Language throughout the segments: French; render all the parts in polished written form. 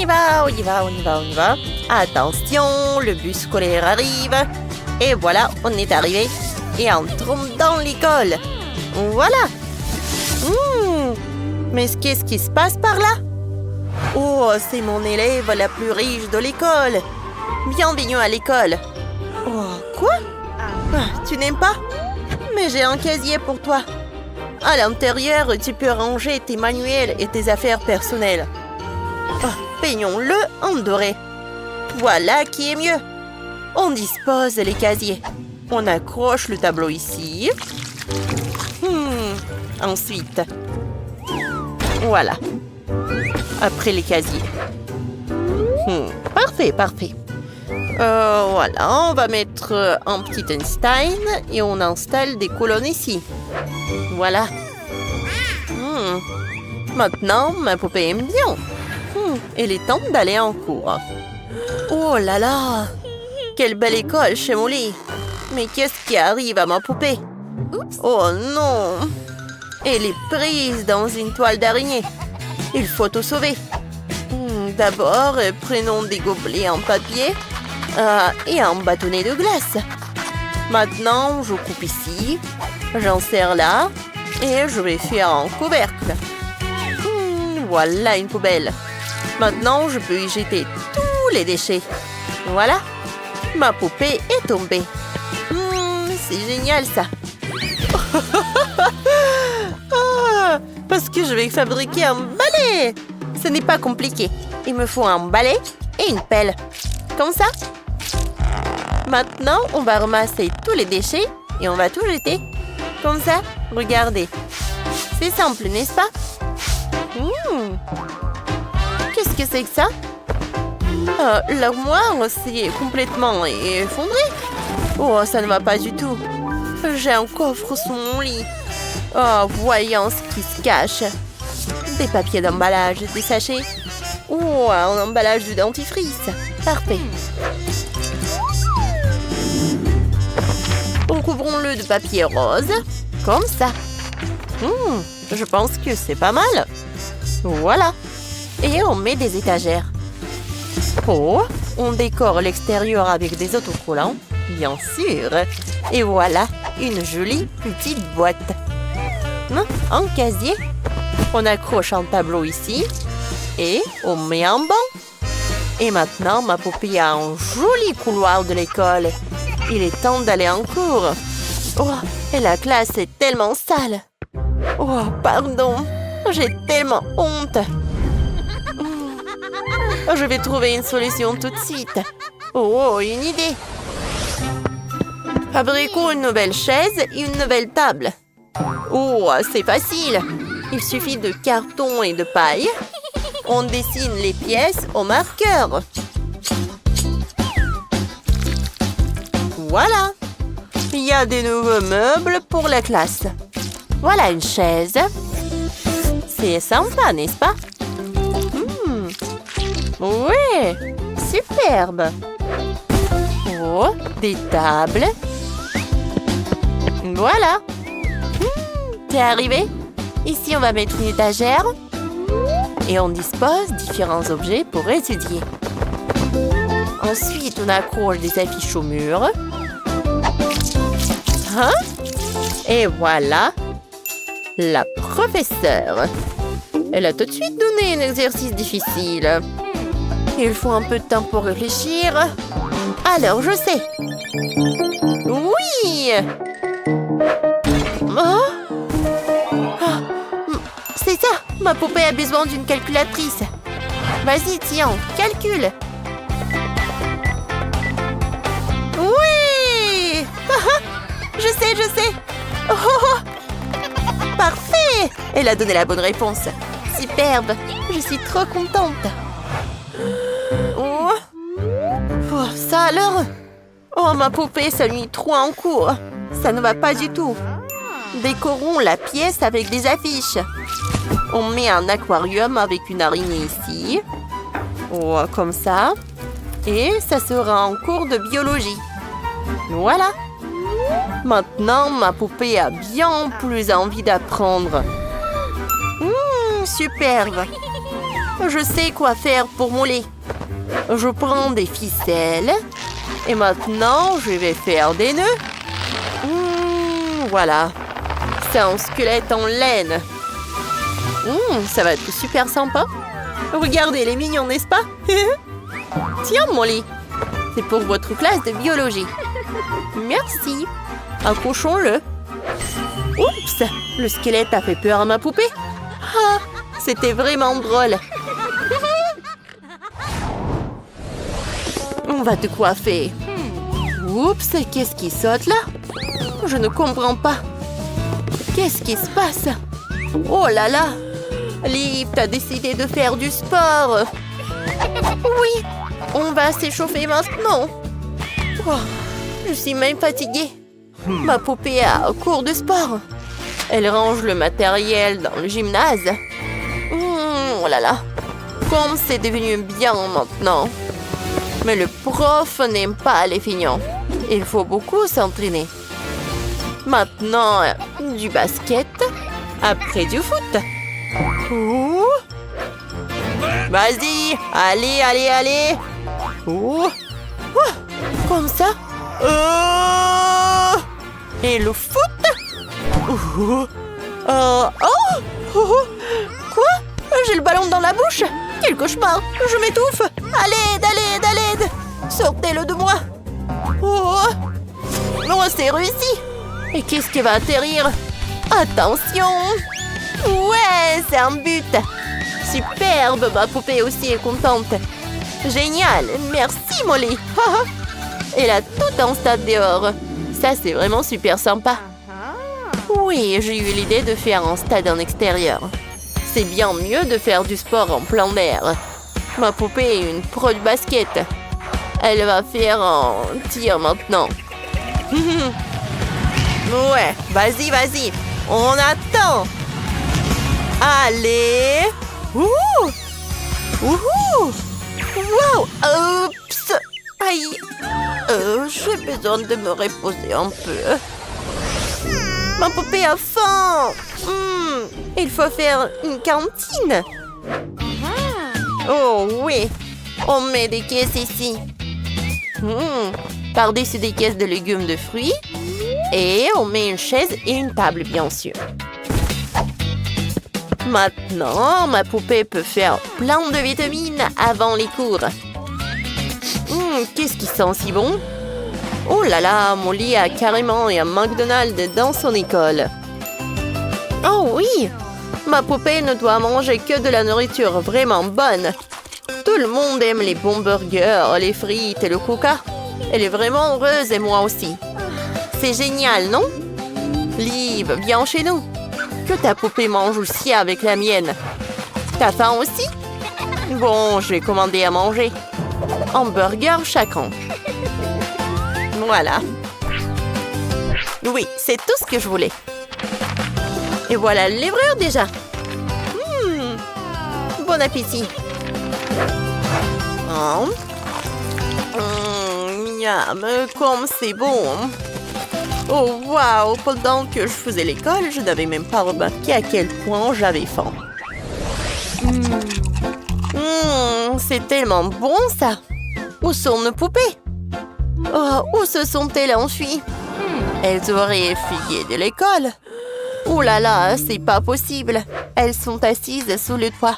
y va, on y va, on y va, on y va. Attention, le bus scolaire arrive. Et voilà, on est arrivé. Et entrons dans l'école. Voilà. Mais qu'est-ce qui se passe par là? Oh, c'est mon élève la plus riche de l'école. Bienvenue à l'école. Oh, quoi? Tu n'aimes pas? Mais j'ai un casier pour toi. À l'intérieur, tu peux ranger tes manuels et tes affaires personnelles. Peignons-le en doré. Voilà qui est mieux. On dispose les casiers. On accroche le tableau ici. Ensuite, voilà. Après les casiers. Parfait, parfait. Voilà, on va mettre un petit Einstein et on installe des colonnes ici. Voilà. Maintenant, ma poupée aime bien. Il est temps d'aller en cours. Oh là là! Quelle belle école chez Molly! Mais qu'est-ce qui arrive à ma poupée? Oh non! Elle est prise dans une toile d'araignée. Il faut tout sauver. D'abord, prenons des gobelets en papier et un bâtonnet de glace. Maintenant, je coupe ici, j'enserre là et je vais faire un couvercle. Voilà une poubelle. Maintenant, je peux y jeter tous les déchets. Voilà, ma poupée est tombée. C'est génial ça. Parce que je vais fabriquer un balai. Ce n'est pas compliqué. Il me faut un balai et une pelle. Comme ça. Maintenant, on va ramasser tous les déchets et on va tout jeter. Comme ça, regardez. C'est simple, n'est-ce pas? Qu'est-ce que c'est que ça? L'armoire s'est complètement effondrée. Oh, ça ne va pas du tout. J'ai un coffre sous mon lit. Oh, voyons ce qui se cache. Des papiers d'emballage, des sachets. Oh, un emballage de dentifrice. Parfait. Recouvrons-le de papier rose. Comme ça. Je pense que c'est pas mal. Voilà. Et on met des étagères. Oh, on décore l'extérieur avec des autocollants. Bien sûr. Et voilà, une jolie petite boîte. Un casier. On accroche un tableau ici. Et on met un banc. Et maintenant, ma poupée a un joli couloir de l'école. Il est temps d'aller en cours. Oh, et la classe est tellement sale. Oh, pardon. J'ai tellement honte. Je vais trouver une solution tout de suite. Oh, une idée. Fabriquons une nouvelle chaise et une nouvelle table. Oh, c'est facile. Il suffit de carton et de paille. On dessine les pièces au marqueur. Voilà. Il y a des nouveaux meubles pour la classe. Voilà une chaise. C'est sympa, n'est-ce pas? Oui, superbe. Oh, des tables. Voilà. T'es arrivé? Ici, on va mettre une étagère. Et on dispose différents objets pour étudier. Ensuite, on accroche des affiches au mur. Et voilà. La professeure. Elle a tout de suite donné un exercice difficile. Il faut un peu de temps pour réfléchir. Alors, je sais. Oui! C'est ça! Ma poupée a besoin d'une calculatrice. Vas-y, tiens, calcule. Oui! Je sais. Parfait! Elle a donné la bonne réponse. Superbe! Je suis trop contente. Oh, ça alors? Oh, ma poupée s'ennuie trop en cours. Ça ne va pas du tout. Décorons la pièce avec des affiches. On met un aquarium avec une araignée ici. Oh, comme ça. Et ça sera en cours de biologie. Voilà. Maintenant, ma poupée a bien plus envie d'apprendre. Superbe. Je sais quoi faire pour mouler. Je prends des ficelles. Et maintenant, je vais faire des nœuds. Voilà. C'est un squelette en laine. Ça va être super sympa. Regardez, les mignons, n'est-ce pas? Tiens, Molly. C'est pour votre classe de biologie. Merci. Accrochons-le. Oups, le squelette a fait peur à ma poupée. Ah, c'était vraiment drôle. On va te coiffer. Oups, qu'est-ce qui saute là? Je ne comprends pas. Qu'est-ce qui se passe? Oh là là! Liv, t'as décidé de faire du sport. Oui, on va s'échauffer maintenant. Oh, je suis même fatiguée. Ma poupée a cours de sport. Elle range le matériel dans le gymnase. Oh là là, comme c'est devenu bien maintenant. Mais le prof n'aime pas les feignants. Il faut beaucoup s'entraîner. Maintenant, du basket, après du foot. Ouh. Vas-y, allez, allez, allez. Ouh. Oh, comme ça. Et le foot. Oh. Quoi? J'ai le ballon dans la bouche. Quel cauchemar. Je m'étouffe. À l'aide, à l'aide, à l'aide. Sortez-le de moi. Oh, c'est réussi. Et qu'est-ce qui va atterrir? Attention. Ouais, c'est un but. Superbe, ma poupée aussi est contente. Génial, merci Molly. Elle a tout en stade dehors. Ça, c'est vraiment super sympa. Oui, j'ai eu l'idée de faire un stade en extérieur. C'est bien mieux de faire du sport en plein air. Ma poupée est une pro de basket. Elle va faire un tir maintenant. Ouais, vas-y, vas-y. On attend. Allez. Ouh. Ouh. Wow. Oups. Aïe. J'ai besoin de me reposer un peu. Ma poupée a faim. Il faut faire une cantine. Oh oui. On met des caisses ici. Par-dessus des caisses de légumes de fruits. Et on met une chaise et une table, bien sûr. Maintenant, ma poupée peut faire plein de vitamines avant les cours. Qu'est-ce qui sent si bon? Oh là là, Molly a carrément un McDonald's dans son école. Oh oui! Ma poupée ne doit manger que de la nourriture vraiment bonne. Tout le monde aime les bons burgers, les frites et le coca. Elle est vraiment heureuse et moi aussi. C'est génial, non? Liv, viens chez nous. Que ta poupée mange aussi avec la mienne. T'as faim aussi? Bon, je vais commander à manger. Hamburger chacun. Voilà. Oui, c'est tout ce que je voulais. Et voilà le livreur déjà. Bon appétit. Miam, comme c'est bon. Oh, waouh! Pendant que je faisais l'école, je n'avais même pas remarqué à quel point j'avais faim. C'est tellement bon, ça! Où sont nos poupées? Oh, où se sont-elles enfuies? Elles auraient fuyé de l'école. Oh là là, c'est pas possible. Elles sont assises sous le toit.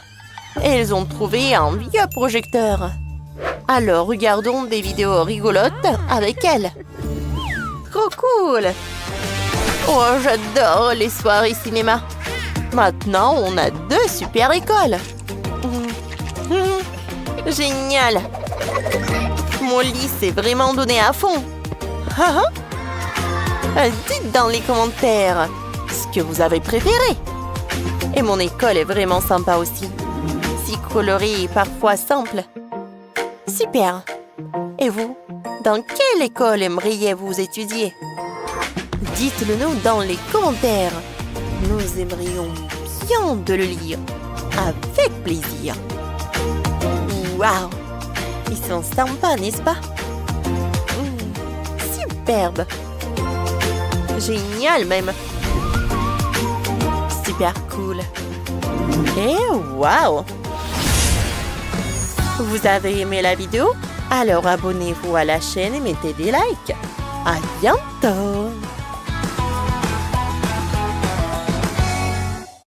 Elles ont trouvé un vieux projecteur. Alors, regardons des vidéos rigolotes avec elles. Trop cool! Oh, j'adore les soirées cinéma. Maintenant, on a 2 super écoles. Génial! Molly s'est vraiment donné à fond. Dites dans les commentaires ce que vous avez préféré. Et mon école est vraiment sympa aussi. Si colorée et parfois simple. Super! Et vous? Dans quelle école aimeriez-vous étudier? Dites-le nous dans les commentaires. Nous aimerions bien de le lire. Avec plaisir. Waouh! Ils sont sympas, n'est-ce pas? Superbe! Génial même! Super cool! Et waouh! Vous avez aimé la vidéo? Alors abonnez-vous à la chaîne et mettez des likes. À bientôt!